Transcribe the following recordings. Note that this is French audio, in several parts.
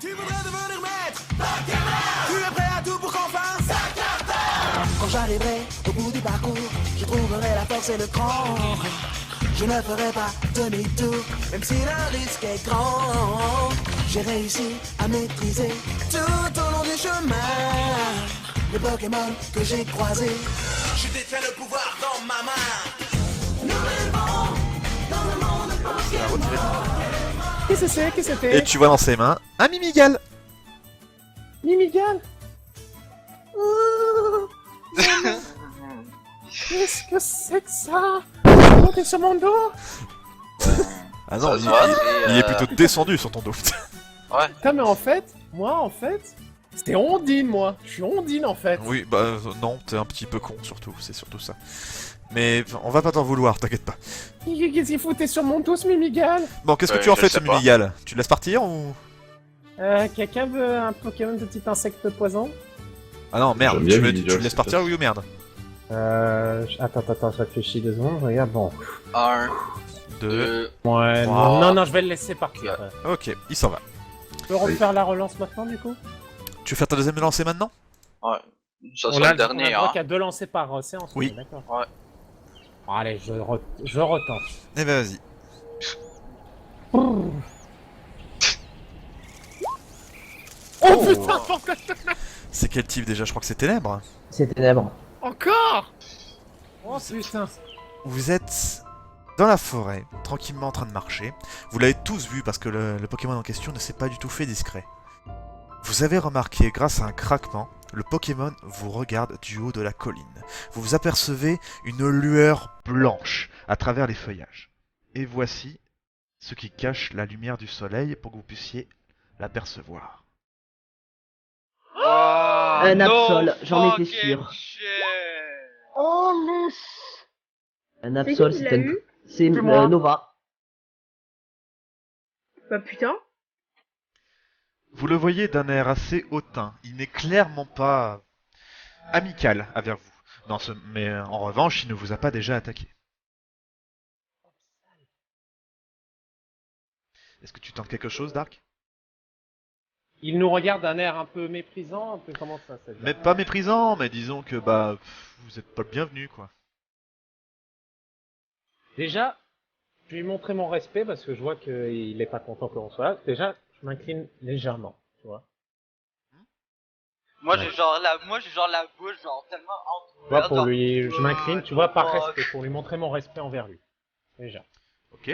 Tu voudrais devenir maître, tu es prêt à tout pour qu'on fasse quand j'arriverai au bout du parcours, je trouverai la force et le cran. Je ne ferai pas demi-tour, même si le risque est grand. J'ai réussi à maîtriser tout au long du chemin les Pokémon que j'ai croisés. Je détiens le pouvoir dans ma main. Nous rêvons dans un monde Pokémon. Qu'est-ce que c'est? Qu'est-ce que c'était? Et tu vois dans ses mains un Mimigal. Mimigal. Qu'est-ce que c'est que ça? Montez sur mon dos. Ah non, Ça se voit, il est plutôt descendu sur ton dos. Ouais. Putain, mais en fait, moi, c'était Ondine, moi. Je suis Ondine, en fait. Oui, bah non, t'es un petit peu con surtout, c'est surtout ça. Mais on va pas t'en vouloir, t'inquiète pas. Qu'est-ce qu'il foutait sur mon dos, ce Mimigal? Bon, qu'est-ce que tu en je fais sais ce pas. Mimigal? Tu le laisses partir ou... Quelqu'un veut un Pokémon de type insecte poison? Ah non, merde, J'aime bien tu le Mimigal, laisses c'est partir pas- oui ou merde? Attends, je réfléchis 2 secondes, regarde, bon. 1, 2... 2, Ouais, Trois. non, je vais le laisser partir. Ok, il s'en va. Je peux refaire la relance maintenant, du coup? Tu veux faire ta deuxième lancée maintenant? ouais. Ça On sera a le dernier, on a le droit hein. qu'à 2 lancers par séance. Oui. on est D'accord. Ouais. Bon, allez, je retente. Eh ben vas-y. Oh putain, pourquoi C'est quel type déjà? Je crois que c'est Ténèbres. C'est ténèbres. encore? Oh putain. Vous êtes dans la forêt, tranquillement en train de marcher. Vous l'avez tous vu parce que le Pokémon en question ne s'est pas du tout fait discret. Vous avez remarqué, grâce à un craquement, le Pokémon vous regarde du haut de la colline. Vous vous apercevez une lueur blanche à travers les feuillages. Et voici ce qui cache la lumière du soleil pour que vous puissiez l'apercevoir. Un Absol, j'en étais sûr. Oh non. Un C'est Absol, qui qui c'est l'a un... eu? C'est C'est moi. Nova. Bah putain. Vous le voyez d'un air assez hautain. Il n'est clairement pas amical envers vous. Non, mais en revanche, il ne vous a pas déjà attaqué. Est-ce que tu tentes quelque chose, Dark? Il nous regarde d'un air un peu méprisant, un peu comment ça veut dire? Mais pas méprisant, mais disons que bah vous êtes pas le bienvenu quoi. Déjà, je lui ai montré mon respect parce que je vois qu'il est pas content que l'on soit là. Déjà, je m'incline légèrement, tu vois. Moi Ouais. j'ai genre la bouche genre tellement Tu vois, entrouverte. pour lui, je m'incline, tu vois, par Oh, respect, pour lui montrer mon respect envers lui. Déjà. Ok.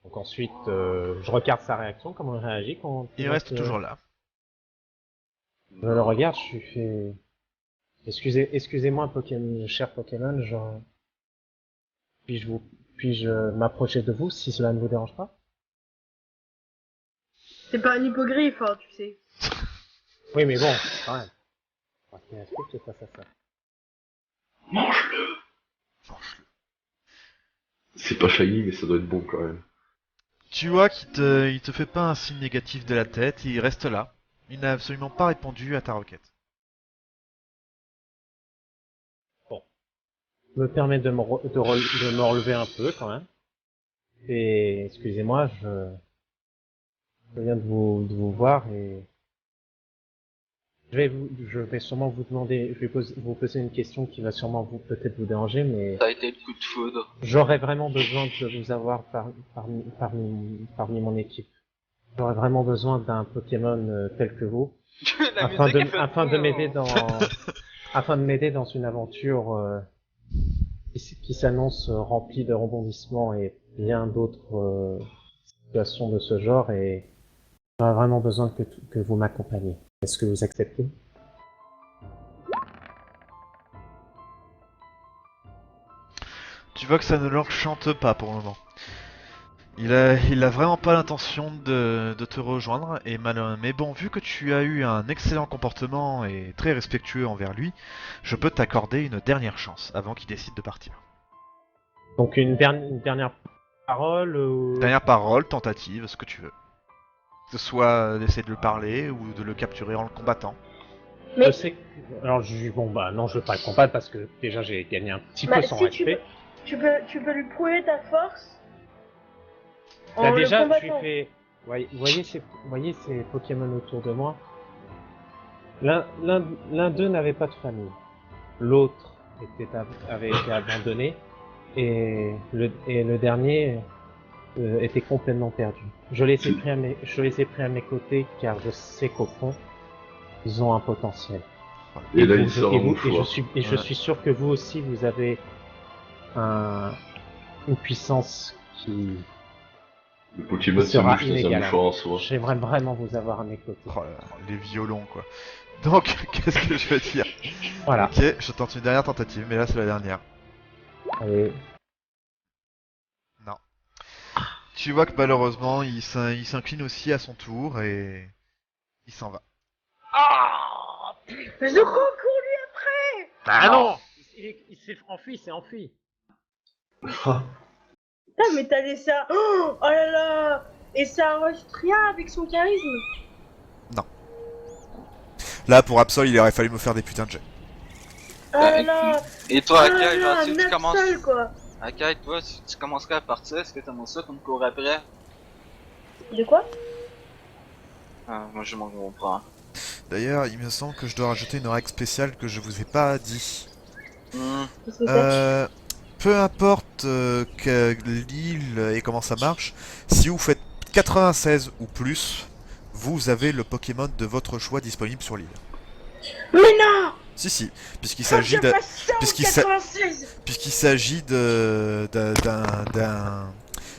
Donc ensuite, je regarde sa réaction, comment il réagit quand... Il reste toujours là. Je le regarde, je lui fais... Excusez-moi, Pokémon, cher Pokémon, puis-je m'approcher de vous si cela ne vous dérange pas? C'est pas un hippogriffe, hein, tu sais. Oui, mais bon, quand même. On va qu'il respecte face à ça. Mange-le. Mange-le. C'est pas shiny, mais ça doit être bon quand même. Tu vois il te fait pas un signe négatif de la tête, il reste là. Il n'a absolument pas répondu à ta requête. Je me permets de me relever un peu, quand même. Et, excusez-moi, je viens de vous voir et... Je vais sûrement vous demander, vous poser une question qui va sûrement peut-être vous déranger, mais Ça a été le coup de foudre. j'aurais vraiment besoin de vous avoir parmi mon équipe. J'aurais vraiment besoin d'un Pokémon tel que vous, La afin musique, elle fait afin de fou, m'aider hein. afin de m'aider dans une aventure qui s'annonce remplie de rebondissements et bien d'autres situations de ce genre, et j'aurais vraiment besoin que vous m'accompagniez. Est-ce que vous acceptez? Tu vois que ça ne l'enchante pas pour le moment. Il a vraiment pas l'intention de te rejoindre, mais bon, vu que tu as eu un excellent comportement et très respectueux envers lui, je peux t'accorder une dernière chance avant qu'il décide de partir. Donc une dernière parole ou... Dernière parole, tentative, ce que tu veux. Que ce soit d'essayer de le parler ou de le capturer en le combattant. Mais Je sais que... Alors, bon, bah non, je veux pas le combattre parce que déjà j'ai gagné un petit bah, peu son si respect. tu peux lui prouver ta force. Là, En déjà, le je lui combattant. fais... Vous voyez ces Pokémon autour de moi? L'un d'eux n'avait pas de famille. L'autre avait été abandonné. Et le dernier était complètement perdu. Je les ai pris à mes côtés car je sais qu'au fond, ils ont un potentiel. Et là, il sort un je mouchoir. suis sûr que vous aussi, vous avez une puissance qui Le Pokémon, Il c'est sera mouche dans un inégalable. mouchoir en soi. J'aimerais vraiment vous avoir à mes côtés. Oh là là, les violons quoi. Donc, qu'est-ce que je vais dire? Voilà. Ok, je tente une dernière tentative, mais là c'est la dernière. Allez. Non. Tu vois que malheureusement, il s'incline aussi à son tour et il s'en va. Mais je crois qu'on lui après. Ah non! Il s'est enfui. Putain, mais t'as laissé un... Oh là là. Et ça enregistre rien avec son charisme. Là, pour Absol, il aurait fallu me faire des putains de jets. Oh là là. Et toi, Oh là Akai, genre, là, si tu un commences. Absol, quoi. Akai, toi, si tu commencerais à partir, est-ce que t'aimerais ça qu'on te court après? De quoi? Ah, moi je m'en comprends. D'ailleurs, il me semble que je dois rajouter une règle spéciale que je vous ai pas dit. Qu'est-ce que c'est? Peu importe que l'île et comment ça marche, si vous faites 96 ou plus, vous avez le Pokémon de votre choix disponible sur l'île. Mais non. Si, puisqu'il s'agit de, puisqu'il s'agit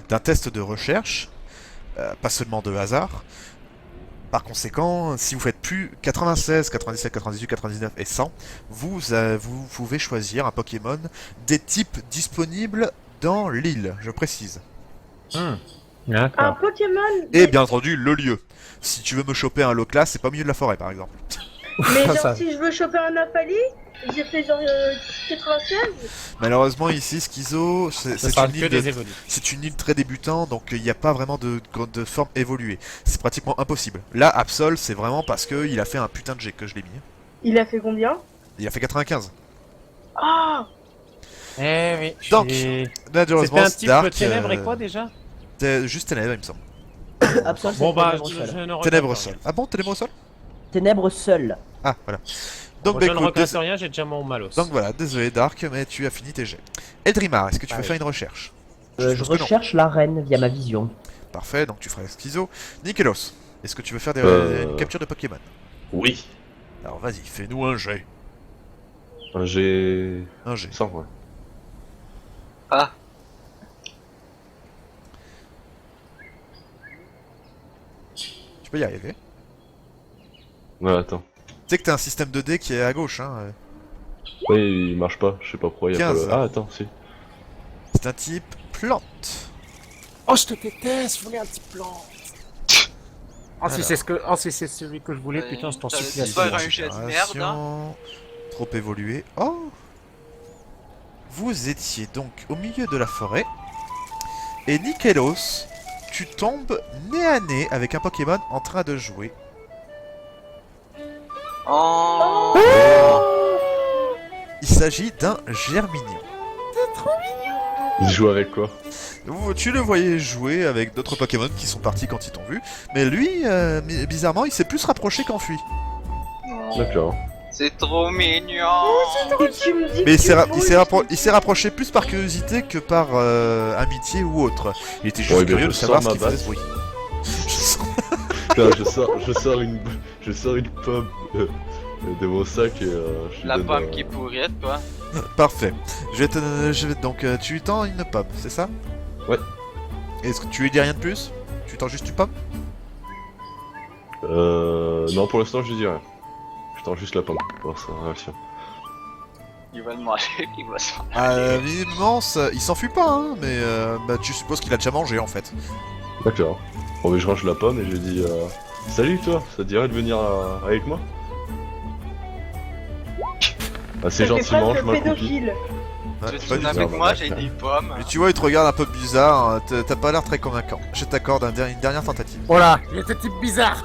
d'un test de recherche, pas seulement de hasard. Par conséquent, si vous faites plus 96, 97, 98, 99 et 100, vous pouvez choisir un Pokémon des types disponibles dans l'île, je précise. Un D'accord. Pokémon. Et bien entendu, le lieu. Si tu veux me choper un Loclas, c'est pas au milieu de la forêt par exemple. Mais genre, Ça. si je veux choper un Napali, j'ai fait genre 96. Malheureusement ici, Schizo, c'est sera une que île des évolués. c'est une île très débutant, donc il n'y a pas vraiment de forme évoluée. C'est pratiquement impossible. Là, Absol, c'est vraiment parce qu'il a fait un putain de jet que je l'ai mis. Il a fait combien? Il a fait 95. Ah. Eh oui. Donc, C'était Malheureusement, un type Dark, ténèbres et quoi déjà? c'était juste ténèbres, il me semble. Absol, c'est Bon bah, ténèbres je seul. ne regrette Ténèbres au rien. sol. Ah bon, ténèbres au sol? Ténèbres seul. Ah, voilà. Bon, Donc, je bah, ne écoute, regrette rien, j'ai déjà mon malos. donc voilà, désolé Dark, mais tu as fini tes jets. Eldrimar, est-ce que tu veux Allez. faire une recherche? Je suppose que non. recherche la reine via ma vision. Parfait, donc tu feras Schizo. Nikelos, est-ce que tu veux faire une capture de Pokémon? Oui. Alors vas-y, fais-nous un jet. J'ai... Un jet. 100, ouais. Ah, Tu peux y arriver. Ouais, attends. Tu sais que t'as un système de dés qui est à gauche, hein. Oui, il marche pas, je sais pas pourquoi, il y a 15. pas le... Ah, attends, si. C'est un type plante. Oh, je te déteste, je voulais un petit plan. Oh, si Alors. c'est celui que je voulais, putain, je t'en t'as supplie. dit faire un jet de merde, hein. Génération. Trop évolué. Oh. Vous étiez donc au milieu de la forêt. Et Nikelos, tu tombes nez à nez avec un Pokémon en train de jouer. Oh. Il s'agit d'un Germignon. Il joue avec quoi? Tu le voyais jouer avec d'autres Pokémon qui sont partis quand ils t'ont vu. Mais lui, bizarrement, il s'est plus rapproché qu'enfui. D'accord. C'est trop mignon. Et tu me dis Mais il que s'est tu il s'est rapproché plus par curiosité que par amitié ou autre. Il était juste Ouais, ben, curieux je de savoir ce sors qu'il ma faisait ce bruit. Je sens- Putain, je sors une pomme de mon sac et je lui La donne, pomme qui est pourrite, quoi. Parfait. Donc tu lui tends une pomme, c'est ça? Ouais. Est-ce que tu lui dis rien de plus? Tu lui tends juste une pomme? Non, pour l'instant, je dis rien. Je tends juste la pomme pour voir sa réaction. Il va le manger, il va s'en Visiblement, il s'enfuit pas, hein, mais bah, tu supposes qu'il a déjà mangé en fait. D'accord. Bon, mais je range la pomme et je dis salut toi, ça te dirait de venir avec moi? Assez gentiment, je m'accroupis. pédophile. Ouais, Tu pas viens du tout. avec tout. moi, j'ai des pommes. Mais tu vois, il te regarde un peu bizarre, hein, t'as pas l'air très convaincant. Je t'accorde une dernière tentative. Voilà, il était type bizarre.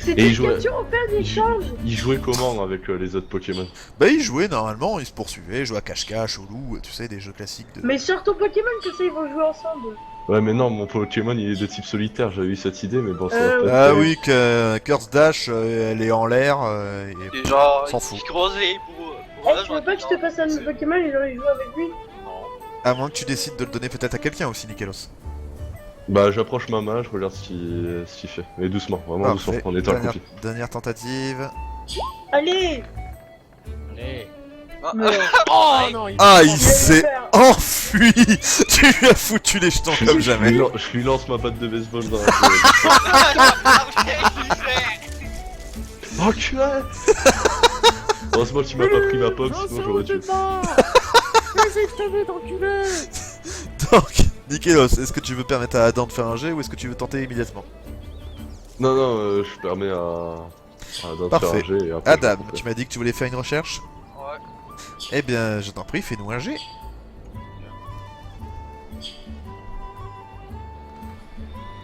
C'était Et il une jouait- capture, on fait un échange. Il jouait comment avec les autres Pokémon? Bah, il jouait normalement, il se poursuivait, il jouait à cache-cache, au loup, tu sais, des jeux classiques de. Mais sors ton Pokémon, que ça, ils vont jouer ensemble. Ouais, mais non, mon Pokémon il est de type solitaire, j'avais eu cette idée, mais bon, ça va Euh, pas Ah être- oui, que Curse Dash, elle est en l'air, et Et genre, s'en fout. il croise les pour Eh, tu veux pas que je te fasse un nouveau Pokémon et genre il joue avec lui? à moins que tu décides de le donner peut-être à quelqu'un aussi, Nikelos. Bah, j'approche ma main, je regarde ce qu'il fait. Mais doucement, vraiment doucement, Parfait. on est en Dernière, copie. dernière tentative. Allez! Allez. Non. Oh non, Ah, il Il s'est faire. enfui. Tu lui as foutu les jetons comme jamais. Je lui lance ma batte de baseball dans la gueule. Enculé. Heureusement que tu m'as pas pris ma pop, sinon j'aurais tué. Donc, Nikelos, est-ce que tu veux permettre à Adam de faire un jet ou est-ce que tu veux tenter immédiatement? Non, non, je permets à Adam de Parfait. faire un jet et après, Adam, je tu m'as dit que tu voulais faire une recherche? Ouais. Eh bien, je t'en prie, fais-nous un jet.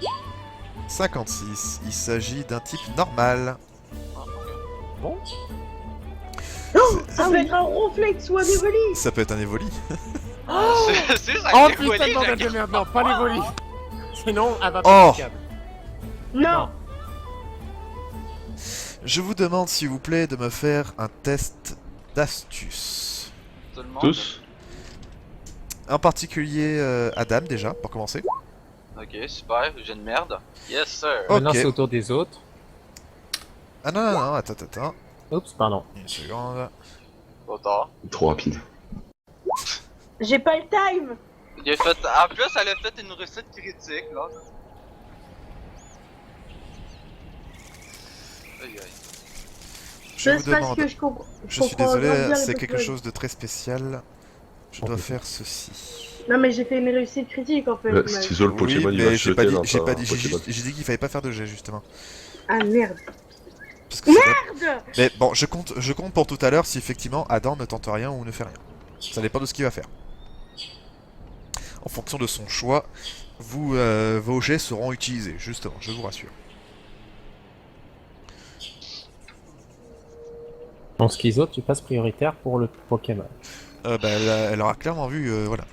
« 56. Il s'agit d'un type normal. Ça peut être un Ronflex ou un Evoli! Ça peut être un Evoli. C'est ça Oh qui est volé, putain de bordel de Jacques. merde, non, pas les volis. Sinon, elle va Oh. péter le câble. Non! Je vous demande, s'il vous plaît, de me faire un test d'astuce. Tout le monde. Tous. En particulier, Adam, déjà, pour commencer. Ok, super, j'ai une merde. Yes, sir. Oh. Maintenant, Ok. c'est au tour des autres. Ah non, non, non, attends. Oups, pardon. Une seconde. Trop tard. Trop rapide. J'ai pas le time! Il a fait... En plus, elle a fait une recette critique, là. Aïe aïe. Je vous C'est parce demande... que je comprends. Je suis comprends désolé, bien les c'est quelque Pokémon. chose de très spécial. Je dois faire ceci. Non, mais j'ai fait une réussite critique en fait. Ouais, mec. Ciseaux, le Pokémon Oui, il va mais se j'ai pas jeter dit, dans j'ai ta pas dit, Pokéball. j'ai dit qu'il fallait pas faire de jet justement. Ah merde! Parce que c'est Merde! Mais bon, je compte pour tout à l'heure si effectivement Adam ne tente rien ou ne fait rien. Ça dépend de ce qu'il va faire. En fonction de son choix, vos jets seront utilisés, justement, je vous rassure. En schizo, tu passes prioritaire pour le Pokémon. Bah, elle aura clairement vu, voilà.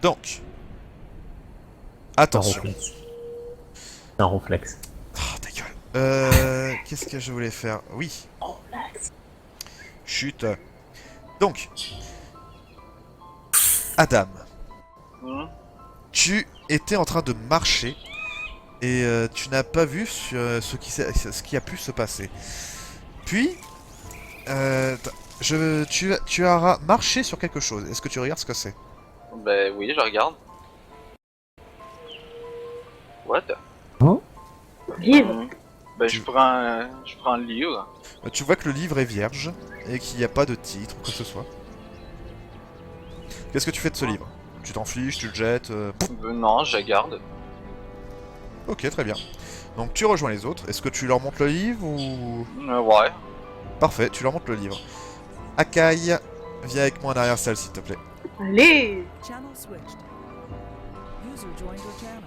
Donc, Un attention. Ronflex. Un Ronflex. Oh, ta gueule. Qu'est-ce que je voulais faire? Oui. Chut. Donc, Adam, Hmm. tu étais en train de marcher et tu n'as pas vu ce qui a pu se passer. Puis, tu as marché sur quelque chose. Est-ce que tu regardes ce que c'est? Ben oui, je regarde. What? Livre! Ben je prends le livre. Tu vois que le livre est vierge et qu'il n'y a pas de titre ou quoi que ce soit. Qu'est-ce que tu fais de ce livre? Tu t'en fiches, tu le jettes Non, je garde. Ok, très bien. Donc tu rejoins les autres. Est-ce que tu leur montres le livre ou... Ouais. Parfait, tu leur montres le livre. Akai, viens avec moi en arrière-salle s'il te plaît. Allez! Channel switched. User joined your channel.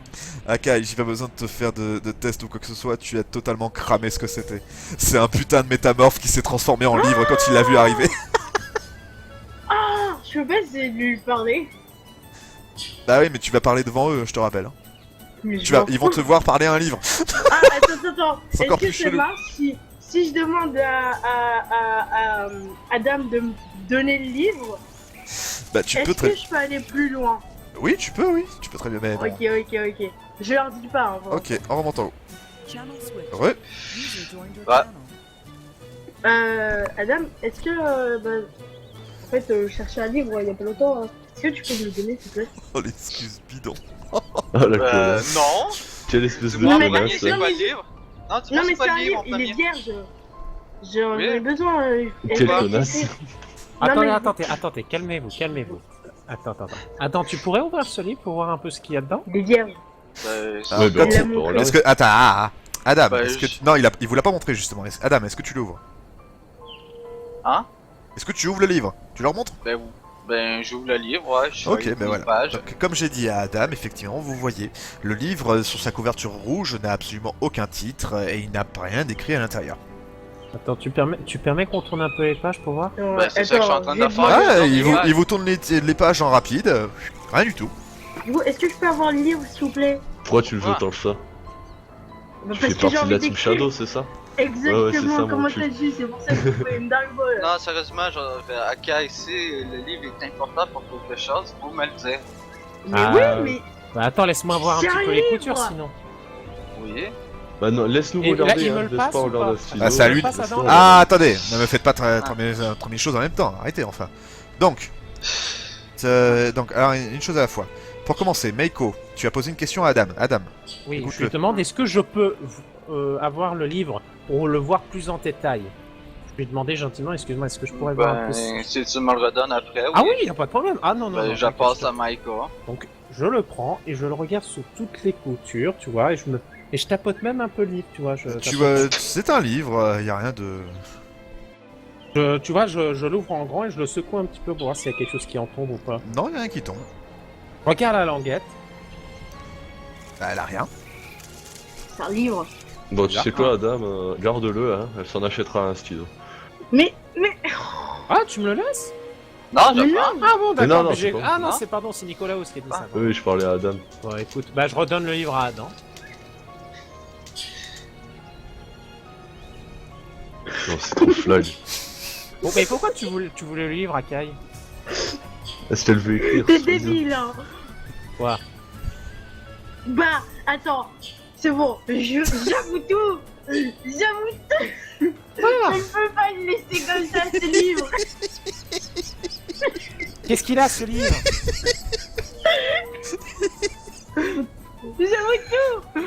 Akai, j'ai pas besoin de te faire de test ou quoi que ce soit, tu as totalement cramé ce que c'était. C'est un putain de métamorphe qui s'est transformé en livre quand il l'a vu arriver. Ah! Je peux pas essayer de lui parler. Bah oui, mais tu vas parler devant eux, je te rappelle. Mais je m'en Ils vont fous. te voir parler un livre. Ah, attends. C'est Est-ce encore que plus c'est chelou. marche si je demande à Adam de me donner le livre, Bah tu peux est-ce très... que je peux aller plus loin? Oui, tu peux très bien, mais bon. Ok. Je leur dis pas, hein, Ok, on remonte en haut. Channel switched. Ouais. User joined your Ouais. channel. Adam, est-ce que. En fait, je cherchais un livre il y a pas longtemps. Hein. Est-ce que tu peux me le donner, s'il te plaît? Oh l'excuse bidon. Ah la connasse. Non. Quelle espèce de Non, mais connasse. C'est non, quoi mais- le livre? Non, tu Non, penses mais pas c'est un le livre livre, en il est premier? vierge. J'en Oui. ai besoin. Quelle pas connasse. Attendez, calmez-vous. Attends. Attends, tu pourrais ouvrir ce livre pour voir un peu ce qu'il y a dedans? Il est vierge. Ben, Ah, Ouais, bah, quand il l'a tu- montré. Est-ce que... Attends, Adam, Bah, est-ce que... je- Non, il vous l'a pas montré justement. Adam, est-ce que tu l'ouvres? Hein? Est-ce que tu ouvres le livre? Tu leur montres? Ben, j'ouvre le livre, ouais, je suis Ok, sur ben une voilà. page. Donc, comme j'ai dit à Adam, effectivement, vous voyez, le livre sur sa couverture rouge n'a absolument aucun titre et il n'a rien écrit à l'intérieur. Attends, tu permets qu'on tourne un peu les pages pour voir? Ben, c'est ça que je suis en train de j'ai faire. besoin- Ah, Ah, il il vous tourne les pages en rapide, rien du tout. Du coup, est-ce que je peux avoir le livre, s'il vous plaît? Pourquoi tu le veux Ah. tant que ça? Bah, Tu fais parce que j'ai partie de envie la Team d'écrire. Shadow, c'est ça? Exactement, Ouais, c'est ça, mon comment cul. t'as dit, c'est pour ça que je pouvais me dingue bol. Non, sérieusement, genre, Aka ici, le livre est important pour quelque chose, vous me le dire. Mais Ah, oui, mais. Bah attends, laisse-moi voir un C'est petit un peu les coutures livre. sinon. Oui. Bah non, laisse-nous Et là, regarder, il me hein. le Laisse passe pas ou regarder pas la stylo. Ah, c'est à lui. Passe à Adam. Ah, attendez, ne me faites pas 30 000 choses en même temps, arrêtez enfin. Donc, alors une chose à la fois. Pour commencer, Meiko, tu as posé une question à Adam. Adam, Oui, je Écoute-le. lui demande est-ce que je peux avoir le livre pour le voir plus en détail. Je lui ai demandé gentiment, excuse-moi, est-ce que je pourrais voir un peu Ben, si tu me le redonnes après, oui. Ah oui, y a pas de problème. Ah non, non, Ben, non, je t'inquiète, passe je- à Maïka. Donc, je le prends et je le regarde sous toutes les coutures, tu vois, et je tapote même un peu le livre, tu vois. c'est un livre, y a rien de... Tu vois, je l'ouvre en grand et je le secoue un petit peu pour voir s'il y a quelque chose qui en tombe ou pas. Non, y a rien qui tombe. Regarde la languette. Bah, elle a rien. C'est un livre. Bon, tu sais quoi, Adam, garde-le, hein. Elle s'en achètera un stylo. Mais. Ah, tu me le laisses? Non, je Mais prends. non. Ah bon, Mais non, d'accord. non, mais c'est j'ai- pas- Ah non, Non. c'est pardon, c'est Nicolaos qui a dit ça. Oui, je parlais à Adam. Bon, écoute, bah je redonne le livre à Adam. Non, c'est trop flag. Bon, mais pourquoi tu voulais le livre à Kai? Est-ce qu'elle veut écrire? T'es soi-disant. débile, hein. Quoi? Bah, attends. C'est bon, j'avoue tout. J'avoue tout. Je peux pas le laisser comme ça, ce livre. Qu'est-ce qu'il a ce livre? J'avoue tout.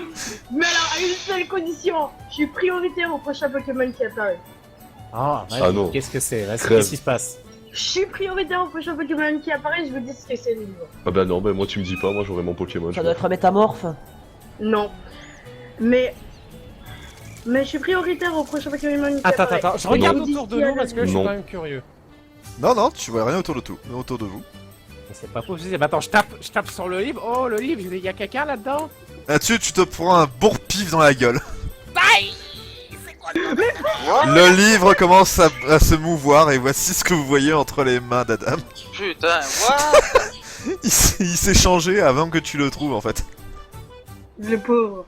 Mais alors, à une seule condition. Je suis prioritaire au prochain Pokémon qui apparaît. Ah, vas-y, Ah non. qu'est-ce que c'est? Vas-y, Crève. qu'est-ce qui se passe? Je suis prioritaire au prochain Pokémon qui apparaît, je vous dis ce que c'est le livre. Ah bah non, bah moi tu me dis pas, moi j'aurai mon Pokémon. Ça doit être un métamorphe. Non. Mais je suis prioritaire au prochain Pokémon qui Attends, apparaît. attends, je regarde Non. autour de nous parce que je suis Non. quand même curieux. Non, non, tu vois rien autour de vous. Mais c'est pas possible. Attends, je tape sur le livre. Oh, le livre, il y a quelqu'un là-dedans? Là-dessus, tu te prends un bourre-pif dans la gueule. Le livre commence à se mouvoir et voici ce que vous voyez entre les mains d'Adam. Putain, what? Il s'est changé avant que tu le trouves en fait. Le pauvre.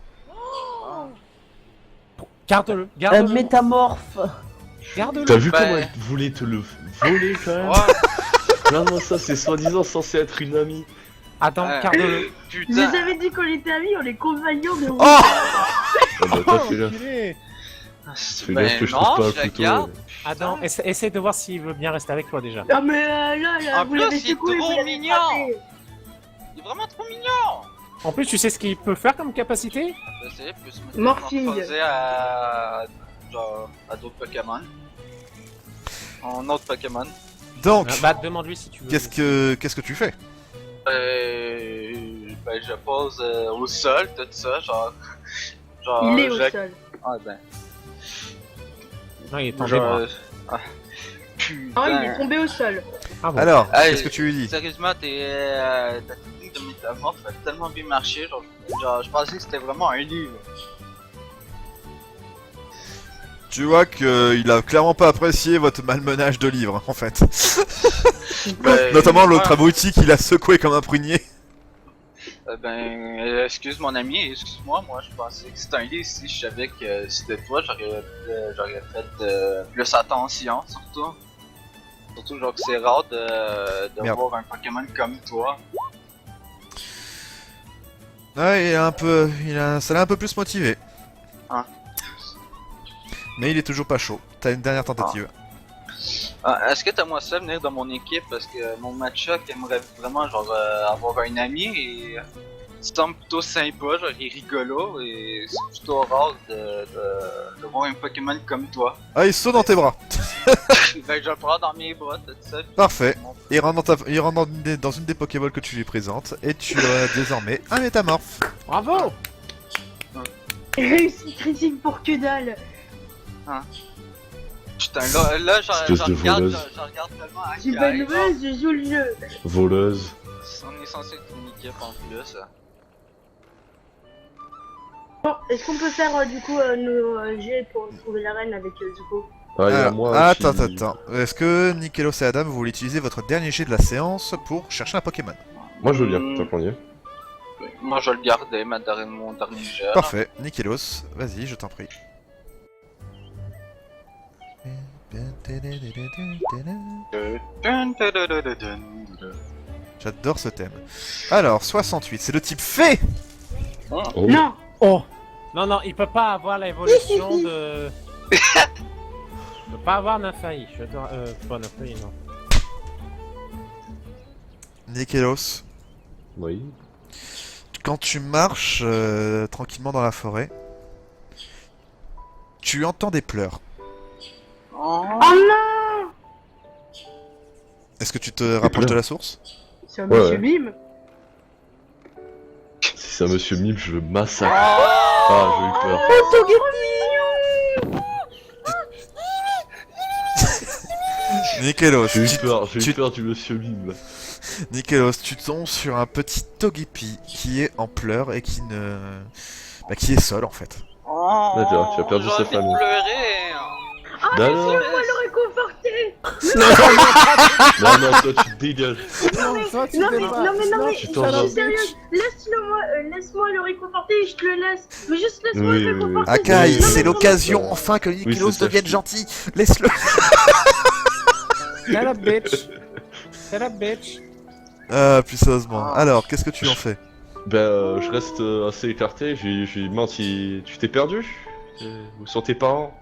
Garde-le, Un garde-le, métamorphe. garde-le. T'as vu Bah, comment elle voulait te le voler quand même? Ouais, Regarde-moi ça, c'est soi-disant censé être une amie. Attends, Ouais. garde-le. Je putain. vous avais dit qu'on était amis, on est compagnons de route. Oh Ah bah t'as fait gaffe. Enculé. Fais gaffe que je trouve non, pas je un couteau. regarde. Adam, essaie de voir s'il veut bien rester avec toi déjà. Ah mais là, En vous plus, l'avez il est secoué, trop vous l'avez mignon. frappé. Il est vraiment trop mignon. En plus, tu sais ce qu'il peut faire comme capacité? Je sais, plus me Morphing. métamorphoser à genre à d'autres Pokémon. En autre Pokémon. Donc, Bah, demande-lui si tu veux. qu'est-ce que tu fais? Ben je pose au sol, tout ça, genre Il est au je- sol. Ah ben. Non, il est tombé mort. Ah, Ah, il est putain. tombé au sol. Ah bon. Alors, Hey, qu'est-ce que tu lui dis? Sérieusement, ta technique de métamorphe a tellement bien marché, genre je pensais que c'était vraiment un livre. Tu vois qu'il a clairement pas apprécié votre malmenage de livre en fait. Notamment l'autre ouais. abruti qui l'a secoué comme un prunier. Excuse mon ami, excuse-moi, moi je pensais que c'était un livre. Si je savais que c'était toi, j'aurais fait plus attention, surtout. Surtout genre que c'est rare de Merde. voir un Pokémon comme toi. Ouais, ça l'a un peu plus motivé. Ah. Mais il est toujours pas chaud. T'as une dernière tentative. Est-ce que t'aimerais ça venir dans mon équipe parce que mon match-up aimerait vraiment genre avoir un ami et il semble plutôt sympa, genre il est rigolo et c'est plutôt rare de voir un Pokémon comme toi. Ah, il saute dans tes bras. Ben je le prends dans mes bras, tout ça. puis- Parfait. Il rentre dans une des Pokéballs que tu lui présentes et tu as désormais un métamorphe. Bravo! Réussite critique pour que dalle. Putain, là j'en Espèce de regarde, voleuse. j'en regarde tellement à Je suis Kai, pas genre, joueuse, je joue le jeu. Voleuse. on est censé être une équipe en plus. Bon, est-ce qu'on peut faire du coup nos jets pour trouver la reine avec Zuko? Ah, il y a Alors, moi attends, qui- attends. Est-ce que Nikelos et Adam, vous voulez utiliser votre dernier jet de la séance pour chercher un Pokémon? Moi je veux bien, tant qu'on y est. Moi je vais le garder, mon dernier jet. là. Parfait, Nikelos, vas-y, je t'en prie. J'adore ce thème. Alors, 68, c'est le type fée. Oh. Non. Oh non, non, il peut pas avoir l'évolution de... Il peut pas avoir Nymphaï. Je dois... pas Nymphaï, non. Nikelos, Oui. quand tu marches tranquillement dans la forêt, tu entends des pleurs. Oh. Oh non. Est-ce que tu te rapproches de la source? C'est un Ouais, monsieur ouais. Mime. Si c'est un monsieur Mime, je le massacre. Ah, j'ai eu peur. Nikelos, J'ai tu- eu peur du monsieur Mime là. Nikelos, tu tombes sur un petit Togepi qui est en pleurs et qui ne... Bah, qui est seul en fait. Oh. D'accord, tu as perdu j'ai sa envie de famille. pleurer. Bah non, Réconforté. non, non, toi tu dégages. Non mais, Tu je t'en vas. suis sérieuse. Laisse-moi le réconforter et je te le laisse. Mais juste laisse-moi Oui, le oui, oui. réconforter. Akai, Non, mais c'est vraiment. l'occasion enfin que Nikelos c'est ça, devienne je- gentil. Laisse-le. Shut up, bitch. Shut up, bitch. Ah, puissamment. Alors, qu'est-ce que tu en fais? Ben, je reste assez écarté. J'ai menti. Tu t'es perdu? Où sont tes parents?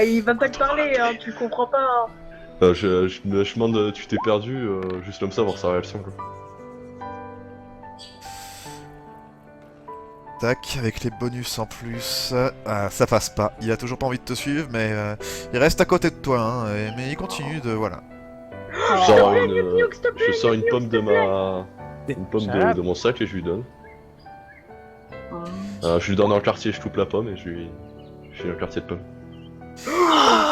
Il va pas te parler, hein, tu comprends pas. Je demande, tu t'es perdu, juste comme ça, voir sa réaction quoi. Tac, avec les bonus en plus. Ah, ça passe pas. Il a toujours pas envie de te suivre, mais il reste à côté de toi, hein, mais il continue de... Voilà. Je sors une pomme de ma... Une pomme de mon sac et je lui donne. Je lui donne dans le quartier, je coupe la pomme et je lui fais un quartier de pomme.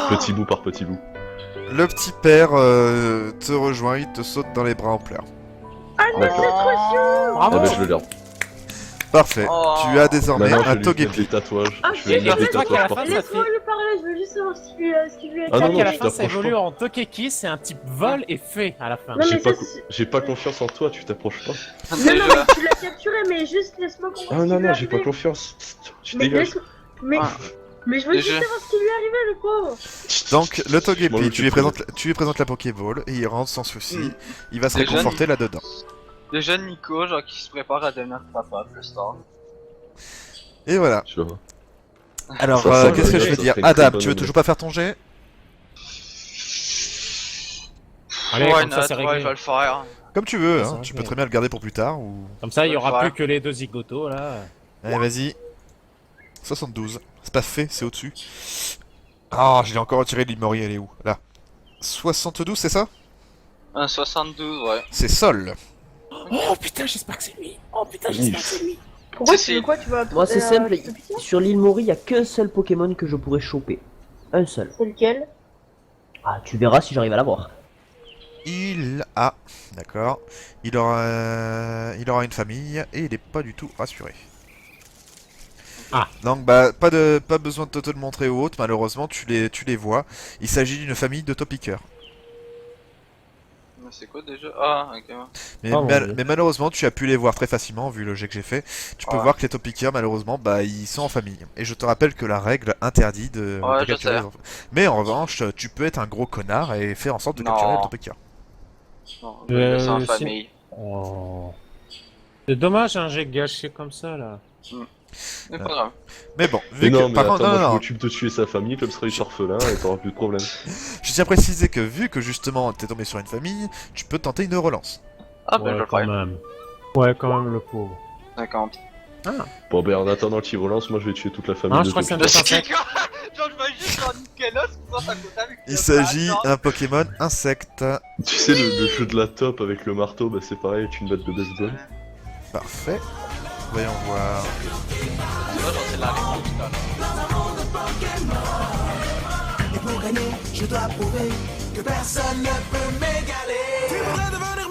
Petit bout par petit bout. Le petit père te rejoint, il te saute dans les bras en pleurs. D'accord. Bravo. Ah ben je le garde. Parfait, Oh. tu as désormais Maintenant je un vais lui mettre Togepi. des tatouages. Ah, Je vais lui mettre des c'est toi qui as la tatouages fin, partout. ça Laisse-moi lui parler, je veux juste savoir ce qui lui a Ah C'est non, vrai non, qu'à la je fin, ça t'approche évolue pas. en Tokeki, c'est un type vol et fée à la fin. Non, mais ça, J'ai pas confiance en toi, tu t'approches pas. Non, mais tu l'as capturé, mais juste laisse-moi comprendre Ah ce qui non, lui est non, j'ai pas arrivé. confiance. Tu Mais dégages. Mais je veux juste Déjà. savoir ce qui lui est arrivé, le pauvre. Donc, le Je m'en Togepi, occupe tu lui très présentes la Pokéball et il rentre sans souci. Il va se Déjà, réconforter là-dedans. Le jeune Nico, genre qui se prépare à devenir papa plus tard. Et voilà. Tu vois. Alors, Ça sent qu'est-ce que le- je vais ça dire? serait une très Adam, bonne tu veux idée. toujours pas faire ton jet? Allez, Ouais, comme ça, c'est ouais, je réglé. vais le faire. Comme tu veux, Ça, hein. c'est Tu ok. peux très bien le garder pour plus tard ou... Comme ça, il y aura Ouais. plus que les deux zigotos, là. Allez, vas-y. 72. C'est pas fait, c'est au-dessus. Ah, je l'ai encore retiré de l'Imori, elle est où? Là. 72, c'est ça? Un 72, ouais. C'est Sol. Oh putain, j'espère que c'est lui. Oh putain, j'espère que c'est lui. Pourquoi Si, tu veux si. quoi? Tu vas. Moi, c'est simple. tu te piques Sur l'île Mori, il y a qu'un seul Pokémon que je pourrais choper. Un seul. C'est lequel? Ah, tu verras si j'arrive à l'avoir. Il a... D'accord. Il aura une famille et il est pas du tout rassuré. Ah. Donc bah pas besoin de te le montrer ou autre, malheureusement tu les vois. Il s'agit d'une famille de topiqueurs. Mais c'est quoi déjà? Ah, ok. Mais, Oh, mon Dieu. mais malheureusement tu as pu les voir très facilement vu le jet que j'ai fait. Tu peux Ouais. voir que les topiqueurs malheureusement bah ils sont en famille. Et je te rappelle que la règle interdit de Ouais, je capturer sais. les enfants. Mais en revanche tu peux être un gros connard et faire en sorte de Non. capturer le topiqueur. Non, je vais laisser en si- famille. Oh. C'est dommage, hein, j'ai gâché comme ça, là. Mais pas grave. Mais bon, Mais vu non, que mais par attends, contre, moi non, je non, m'occupe de tuer sa famille, comme ça il sera orphelin et t'auras plus de problème. je tiens à préciser que vu que justement t'es tombé sur une famille, tu peux tenter une relance. Ah, ben je vais Ouais, le quand faire. même. Ouais, quand même, le pauvre. 50. Bon ben en attendant qu'il relance, moi je vais tuer toute la famille Ah, de je crois que Topi. c'est un C'est quoi? Genre, je vois juste genre Nicolas qui passe à côté avec Il le s'agit bâton. d'un Pokémon insecte. Tu sais le jeu de la top avec le marteau, bah c'est pareil avec une batte de baseball. Parfait. Voyons voir. Tu vois, genre, c'est la réponse tout à l'heure. Et pour gagner, je dois prouver que personne ne peut m'égaler. Tu voudrais devenir